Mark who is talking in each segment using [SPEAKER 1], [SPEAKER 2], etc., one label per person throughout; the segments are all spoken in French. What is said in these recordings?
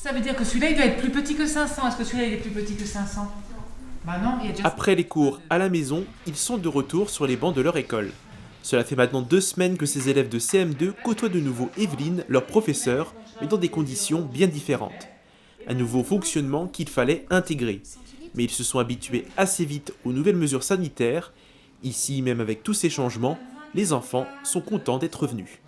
[SPEAKER 1] Ça veut dire que celui-là, il doit être plus petit que 500. Est-ce que celui-là, il est plus petit que 500? Bah non, il y a déjà...
[SPEAKER 2] Après les cours à la maison, ils sont de retour sur les bancs de leur école. Cela fait maintenant 2 semaines que ces élèves de CM2 côtoient de nouveau Evelyne, leur professeur, mais dans des conditions bien différentes. Un nouveau fonctionnement qu'il fallait intégrer. Mais ils se sont habitués assez vite aux nouvelles mesures sanitaires. Ici, même avec tous ces changements, les enfants sont contents d'être revenus.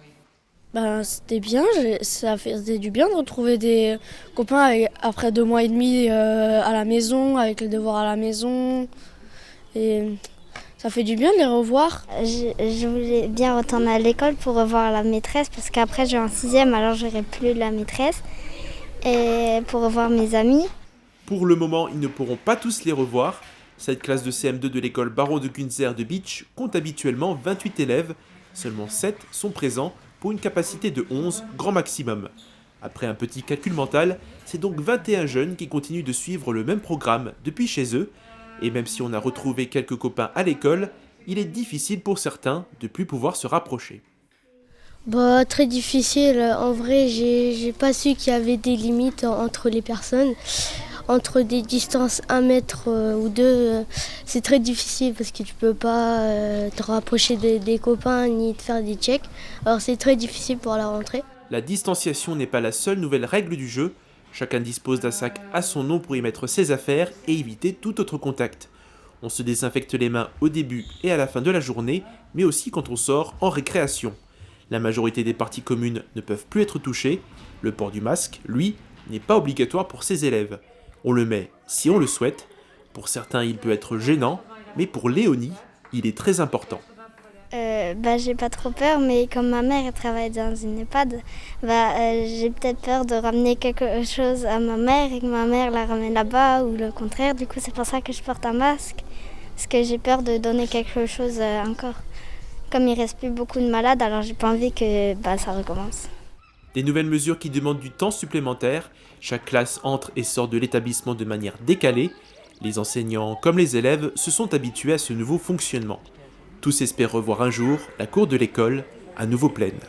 [SPEAKER 3] Ben, c'était bien, ça faisait du bien de retrouver des copains après 2 mois et demi à la maison, avec les devoirs à la maison. Et ça fait du bien de les revoir.
[SPEAKER 4] Je voulais bien retourner à l'école pour revoir la maîtresse parce qu'après je vais en 6e, alors j'aurai plus la maîtresse. Et pour revoir mes amis.
[SPEAKER 2] Pour le moment, ils ne pourront pas tous les revoir. Cette classe de CM2 de l'école Baron de Günzer de Beach compte habituellement 28 élèves. Seulement 7 sont présents pour une capacité de 11 grand maximum. Après un petit calcul mental, c'est donc 21 jeunes qui continuent de suivre le même programme depuis chez eux. Et même si on a retrouvé quelques copains à l'école, il est difficile pour certains de plus pouvoir se rapprocher.
[SPEAKER 3] Bah, très difficile. En vrai, j'ai pas su qu'il y avait des limites entre les personnes. Entre des distances 1 mètre ou 2, c'est très difficile parce que tu peux pas te rapprocher des copains ni te faire des checks. Alors c'est très difficile pour la rentrée.
[SPEAKER 2] La distanciation n'est pas la seule nouvelle règle du jeu. Chacun dispose d'un sac à son nom pour y mettre ses affaires et éviter tout autre contact. On se désinfecte les mains au début et à la fin de la journée, mais aussi quand on sort en récréation. La majorité des parties communes ne peuvent plus être touchées. Le port du masque, lui, n'est pas obligatoire pour ses élèves. On le met si on le souhaite. Pour certains, il peut être gênant, mais pour Léonie, il est très important.
[SPEAKER 4] J'ai pas trop peur, mais comme ma mère elle travaille dans une EHPAD, j'ai peut-être peur de ramener quelque chose à ma mère et que ma mère la ramène là-bas ou le contraire. Du coup, c'est pour ça que je porte un masque, parce que j'ai peur de donner quelque chose encore. Comme il reste plus beaucoup de malades, alors j'ai pas envie que ça recommence.
[SPEAKER 2] Des nouvelles mesures qui demandent du temps supplémentaire. Chaque classe entre et sort de l'établissement de manière décalée. Les enseignants comme les élèves se sont habitués à ce nouveau fonctionnement. Tous espèrent revoir un jour la cour de l'école à nouveau pleine.